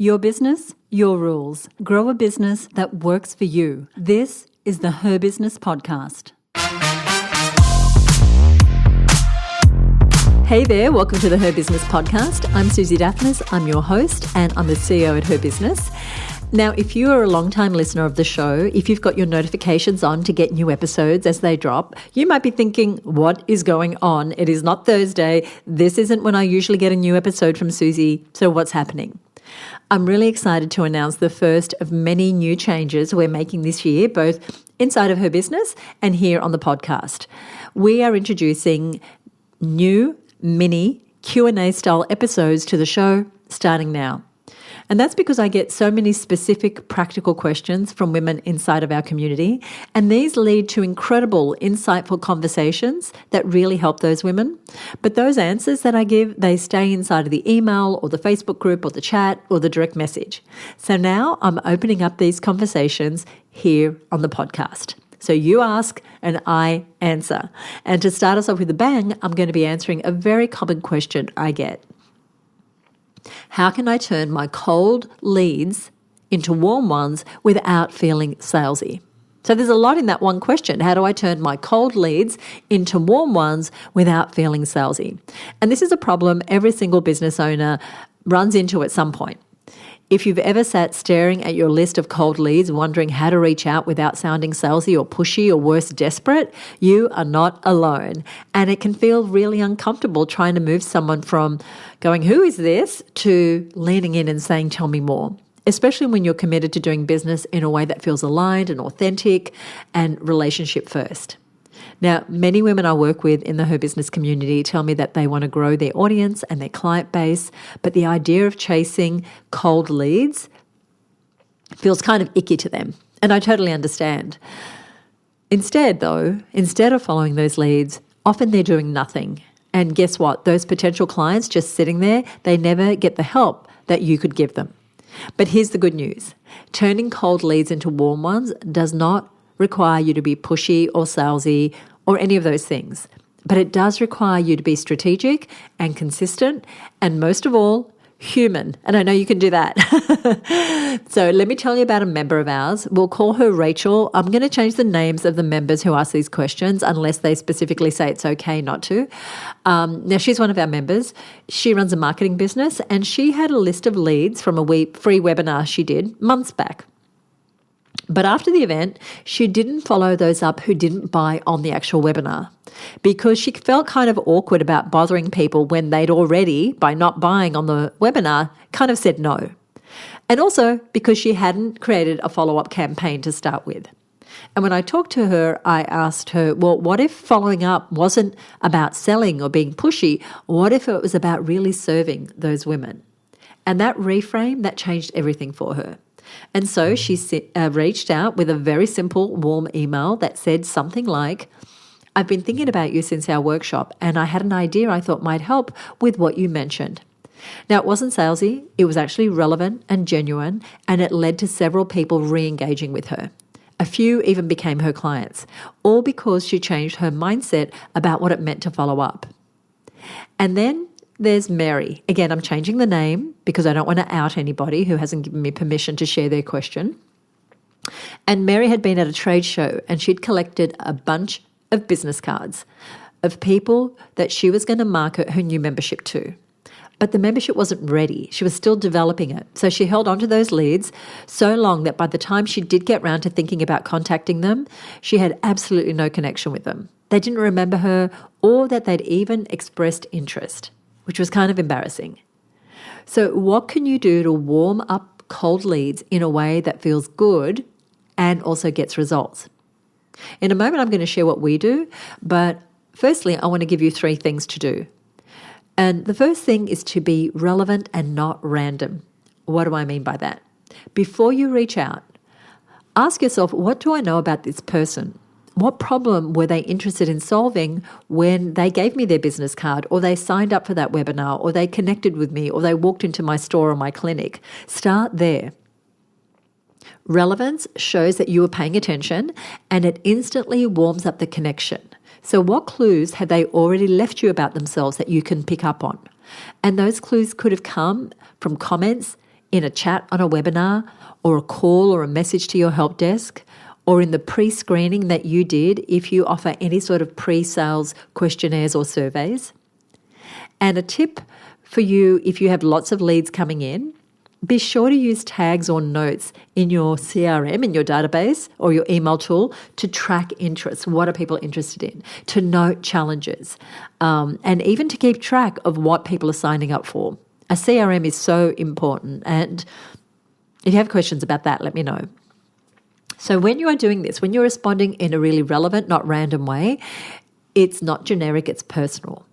Your business, your rules. Grow a business that works for you. This is the Her Business Podcast. Hey there, welcome to the Her Business Podcast. I'm Susie Daphnis, I'm your host, and I'm the CEO at Her Business. Now, if you are a long-time listener of the show, if you've got your notifications on to get new episodes as they drop, you might be thinking, what is going on? It is not Thursday. This isn't when I usually get a new episode from Susie. So what's happening? I'm really excited to announce the first of many new changes we're making this year, both inside of Her Business and here on the podcast. We are introducing new mini Q&A style episodes to the show starting now. And that's because I get so many specific practical questions from women inside of our community, and these lead to incredible, insightful conversations that really help those women. But those answers that I give, they stay inside of the email or the Facebook group or the chat or the direct message. So now I'm opening up these conversations here on the podcast. So you ask and I answer. And to start us off with a bang, I'm going to be answering a very common question I get. How can I turn my cold leads into warm ones without feeling salesy? So there's a lot in that one question. How do I turn my cold leads into warm ones without feeling salesy? And this is a problem every single business owner runs into at some point. If you've ever sat staring at your list of cold leads, wondering how to reach out without sounding salesy or pushy or worse, desperate, you are not alone. And it can feel really uncomfortable trying to move someone from going, who is this, to leaning in and saying, tell me more, especially when you're committed to doing business in a way that feels aligned and authentic and relationship first. Now, many women I work with in the Her Business community tell me that they want to grow their audience and their client base, but the idea of chasing cold leads feels kind of icky to them, and I totally understand. Instead of following those leads, often they're doing nothing. And guess what? Those potential clients just sitting there, they never get the help that you could give them. But here's the good news. Turning cold leads into warm ones does not require you to be pushy or salesy or any of those things. But it does require you to be strategic and consistent and most of all, human. And I know you can do that. So let me tell you about a member of ours. We'll call her Rachel. I'm going to change the names of the members who ask these questions unless they specifically say it's okay not to. Now, she's one of our members. She runs a marketing business and she had a list of leads from a free webinar she did months back. But after the event, she didn't follow those up who didn't buy on the actual webinar because she felt kind of awkward about bothering people when they'd already, by not buying on the webinar, kind of said no. And also because she hadn't created a follow-up campaign to start with. And when I talked to her, I asked her, well, what if following up wasn't about selling or being pushy? What if it was about really serving those women? And that reframe, that changed everything for her. And so she reached out with a very simple, warm email that said something like, I've been thinking about you since our workshop and I had an idea I thought might help with what you mentioned. Now, it wasn't salesy, it was actually relevant and genuine, and it led to several people re-engaging with her. A few even became her clients, all because she changed her mindset about what it meant to follow up. And then there's Mary. Again, I'm changing the name because I don't want to out anybody who hasn't given me permission to share their question. And Mary had been at a trade show and she'd collected a bunch of business cards of people that she was going to market her new membership to. But the membership wasn't ready. She was still developing it. So she held onto those leads so long that by the time she did get round to thinking about contacting them, she had absolutely no connection with them. They didn't remember her or that they'd even expressed interest, which was kind of embarrassing. So what can you do to warm up cold leads in a way that feels good and also gets results? In a moment, I'm going to share what we do, but firstly, I want to give you 3 things to do. And the first thing is to be relevant and not random. What do I mean by that? Before you reach out, ask yourself, what do I know about this person? What problem were they interested in solving when they gave me their business card or they signed up for that webinar or they connected with me or they walked into my store or my clinic? Start there. Relevance shows that you are paying attention and it instantly warms up the connection. So what clues have they already left you about themselves that you can pick up on? And those clues could have come from comments in a chat on a webinar, or a call or a message to your help desk, or in the pre-screening that you did if you offer any sort of pre-sales questionnaires or surveys. And a tip for you, if you have lots of leads coming in, be sure to use tags or notes in your CRM, in your database or your email tool to track interests. What are people interested in? To note challenges, and even to keep track of what people are signing up for. A CRM is so important. And if you have questions about that, let me know. So when you are doing this, when you're responding in a really relevant, not random way, it's not generic, it's personal.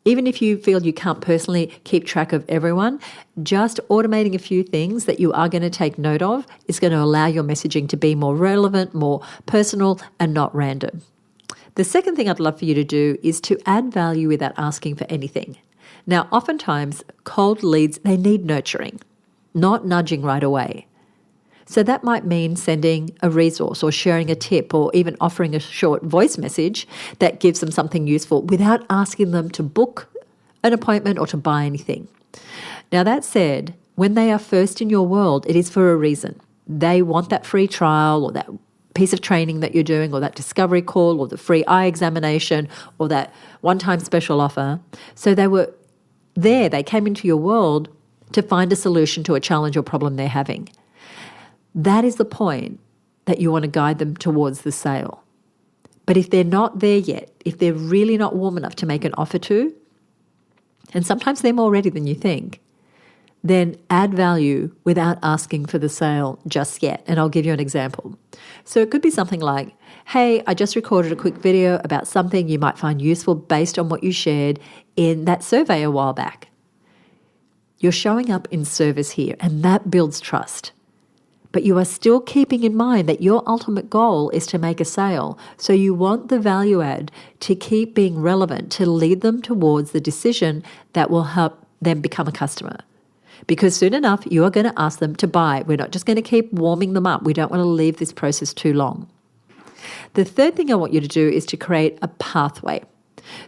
Even if you feel you can't personally keep track of everyone, just automating a few things that you are going to take note of is going to allow your messaging to be more relevant, more personal, and not random. The second thing I'd love for you to do is to add value without asking for anything. Now, oftentimes, cold leads, they need nurturing, not nudging right away. So that might mean sending a resource or sharing a tip or even offering a short voice message that gives them something useful without asking them to book an appointment or to buy anything. Now, that said, when they are first in your world, it is for a reason. They want that free trial or that piece of training that you're doing or that discovery call or the free eye examination or that one-time special offer. So they were there, they came into your world to find a solution to a challenge or problem they're having. That is the point that you want to guide them towards the sale. But if they're not there yet, if they're really not warm enough to make an offer to, and sometimes they're more ready than you think, then add value without asking for the sale just yet. And I'll give you an example. So it could be something like, hey, I just recorded a quick video about something you might find useful based on what you shared in that survey a while back. You're showing up in service here, and that builds trust. But you are still keeping in mind that your ultimate goal is to make a sale. So you want the value add to keep being relevant, to lead them towards the decision that will help them become a customer. Because soon enough, you are going to ask them to buy. We're not just going to keep warming them up. We don't want to leave this process too long. The third thing I want you to do is to create a pathway.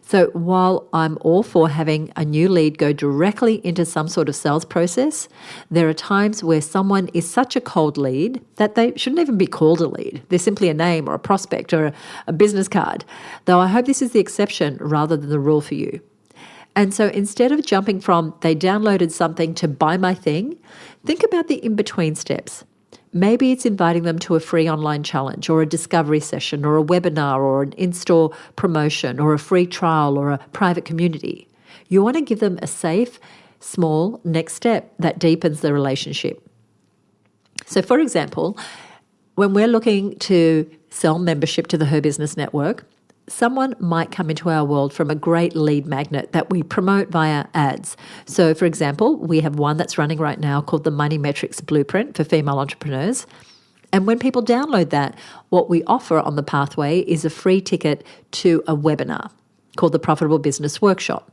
So while I'm all for having a new lead go directly into some sort of sales process, there are times where someone is such a cold lead that they shouldn't even be called a lead. They're simply a name or a prospect or a business card. Though I hope this is the exception rather than the rule for you. And so instead of jumping from they downloaded something to buy my thing, think about the in-between steps. Maybe it's inviting them to a free online challenge or a discovery session or a webinar or an in-store promotion or a free trial or a private community. You want to give them a safe, small next step that deepens the relationship. So for example, when we're looking to sell membership to the Her Business Network, someone might come into our world from a great lead magnet that we promote via ads. So, for example, we have one that's running right now called the Money Metrics Blueprint for female entrepreneurs. And when people download that, what we offer on the pathway is a free ticket to a webinar called the Profitable Business Workshop.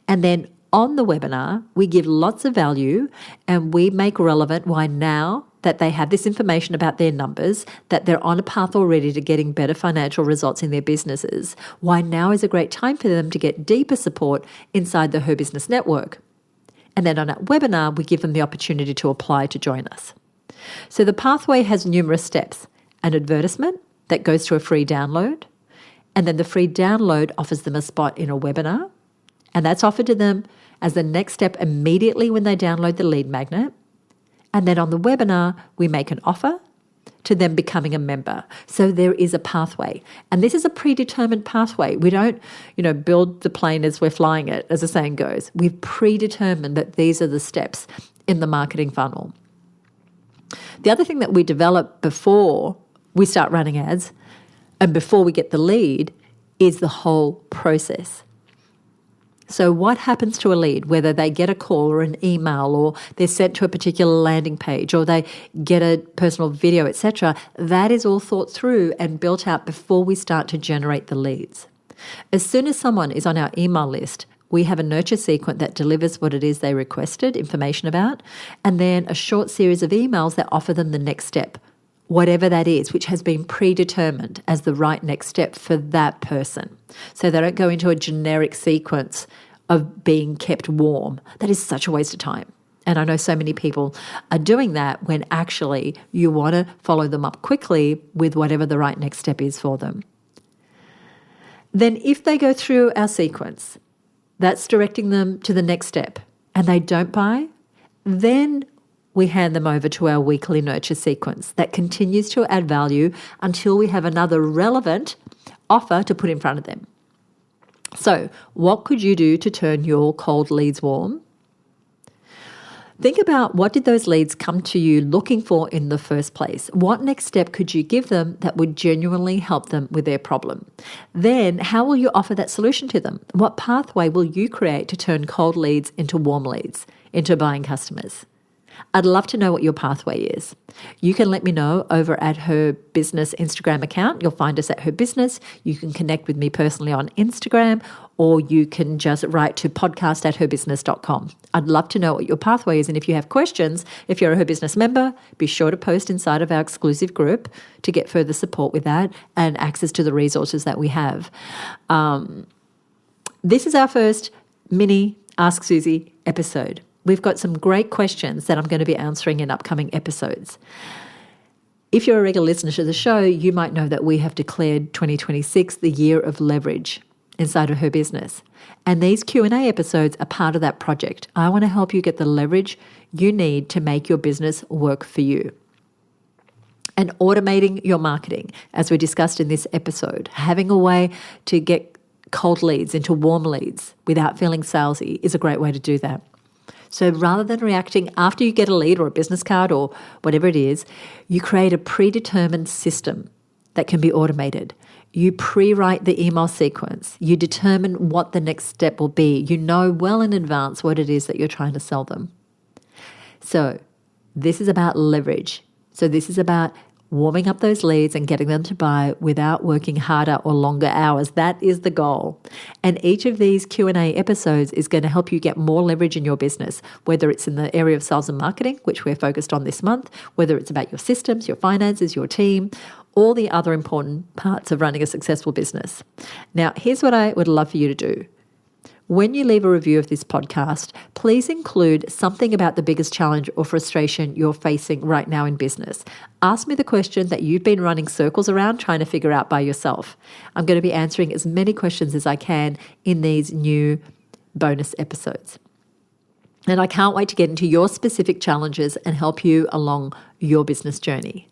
And then on the webinar, we give lots of value and we make relevant why now that they have this information about their numbers, that they're on a path already to getting better financial results in their businesses, why now is a great time for them to get deeper support inside the Her Business Network. And then on that webinar, we give them the opportunity to apply to join us. So the pathway has numerous steps: an advertisement that goes to a free download, and then the free download offers them a spot in a webinar, and that's offered to them as the next step immediately when they download the lead magnet. And then on the webinar, we make an offer to them becoming a member. So there is a pathway. And this is a predetermined pathway. We don't, build the plane as we're flying it, as the saying goes. We've predetermined that these are the steps in the marketing funnel. The other thing that we develop before we start running ads and before we get the lead is the whole process. So what happens to a lead, whether they get a call or an email or they're sent to a particular landing page or they get a personal video, etc., that is all thought through and built out before we start to generate the leads. As soon as someone is on our email list, we have a nurture sequence that delivers what it is they requested information about, and then a short series of emails that offer them the next step, whatever that is, which has been predetermined as the right next step for that person. So they don't go into a generic sequence of being kept warm. That is such a waste of time. And I know so many people are doing that when actually you want to follow them up quickly with whatever the right next step is for them. Then if they go through our sequence, that's directing them to the next step, and they don't buy, then we hand them over to our weekly nurture sequence that continues to add value until we have another relevant offer to put in front of them. So, what could you do to turn your cold leads warm? Think about, what did those leads come to you looking for in the first place? What next step could you give them that would genuinely help them with their problem? Then, how will you offer that solution to them? What pathway will you create to turn cold leads into warm leads, into buying customers? I'd love to know what your pathway is. You can let me know over at Her Business Instagram account. You'll find us at Her Business. You can connect with me personally on Instagram, or you can just write to podcast@herbusiness.com. I'd love to know what your pathway is. And if you have questions, if you're a Her Business member, be sure to post inside of our exclusive group to get further support with that and access to the resources that we have. This is our first mini Ask Susie episode. We've got some great questions that I'm going to be answering in upcoming episodes. If you're a regular listener to the show, you might know that we have declared 2026 the year of leverage inside of Her Business. And these Q&A episodes are part of that project. I want to help you get the leverage you need to make your business work for you. And automating your marketing, as we discussed in this episode, having a way to get cold leads into warm leads without feeling salesy is a great way to do that. So rather than reacting after you get a lead or a business card or whatever it is, you create a predetermined system that can be automated. You pre-write the email sequence. You determine what the next step will be. You know well in advance what it is that you're trying to sell them. So this is about leverage. So this is about warming up those leads and getting them to buy without working harder or longer hours. That is the goal. And each of these Q&A episodes is going to help you get more leverage in your business, whether it's in the area of sales and marketing, which we're focused on this month, whether it's about your systems, your finances, your team, all the other important parts of running a successful business. Now, here's what I would love for you to do. When you leave a review of this podcast, please include something about the biggest challenge or frustration you're facing right now in business. Ask me the question that you've been running circles around trying to figure out by yourself. I'm going to be answering as many questions as I can in these new bonus episodes. And I can't wait to get into your specific challenges and help you along your business journey.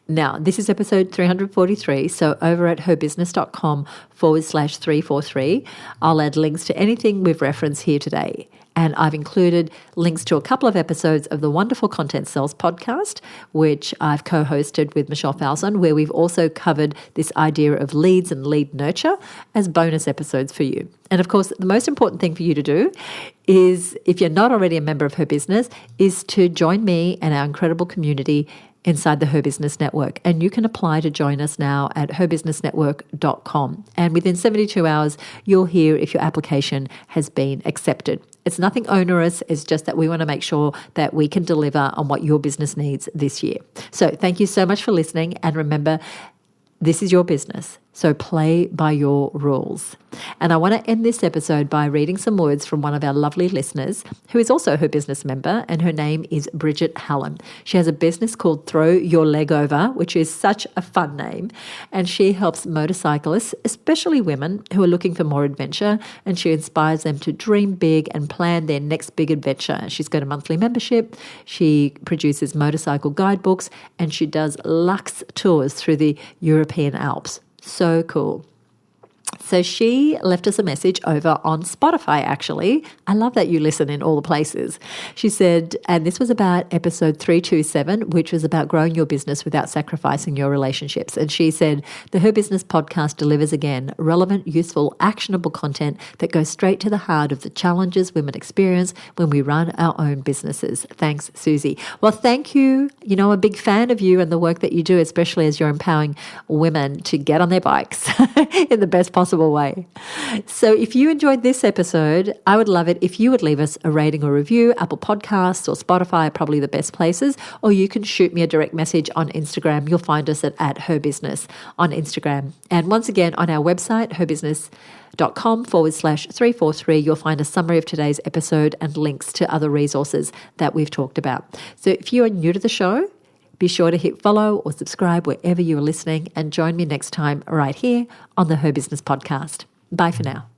Now, this is episode 343, so over at herbusiness.com/343, I'll add links to anything we've referenced here today. And I've included links to a couple of episodes of the Wonderful Content Sales podcast, which I've co-hosted with Michelle Falzon, where we've also covered this idea of leads and lead nurture as bonus episodes for you. And of course, the most important thing for you to do is, if you're not already a member of Her Business, is to join me and our incredible community inside the Her Business Network. And you can apply to join us now at herbusinessnetwork.com. And within 72 hours, you'll hear if your application has been accepted. It's nothing onerous. It's just that we want to make sure that we can deliver on what your business needs this year. So thank you so much for listening. And remember, this is your business. So play by your rules. And I want to end this episode by reading some words from one of our lovely listeners who is also a Her Business member, and her name is Bridget Hallam. She has a business called Throw Your Leg Over, which is such a fun name. And she helps motorcyclists, especially women, who are looking for more adventure, and she inspires them to dream big and plan their next big adventure. She's got a monthly membership. She produces motorcycle guidebooks, and she does luxe tours through the European Alps. So cool. So she left us a message over on Spotify, actually. I love that you listen in all the places. She said, and this was about episode 327, which was about growing your business without sacrificing your relationships. And she said, the Her Business podcast delivers again relevant, useful, actionable content that goes straight to the heart of the challenges women experience when we run our own businesses. Thanks, Susie. Well, thank you. You know, I'm a big fan of you and the work that you do, especially as you're empowering women to get on their bikes in the best possible possible way. So if you enjoyed this episode, I would love it if you would leave us a rating or review. Apple Podcasts or Spotify are probably the best places, or you can shoot me a direct message on Instagram. You'll find us at Her Business on Instagram. And once again, on our website, herbusiness.com/343, you'll find a summary of today's episode and links to other resources that we've talked about. So if you are new to the show, be sure to hit follow or subscribe wherever you are listening, and join me next time right here on the Her Business podcast. Bye for now.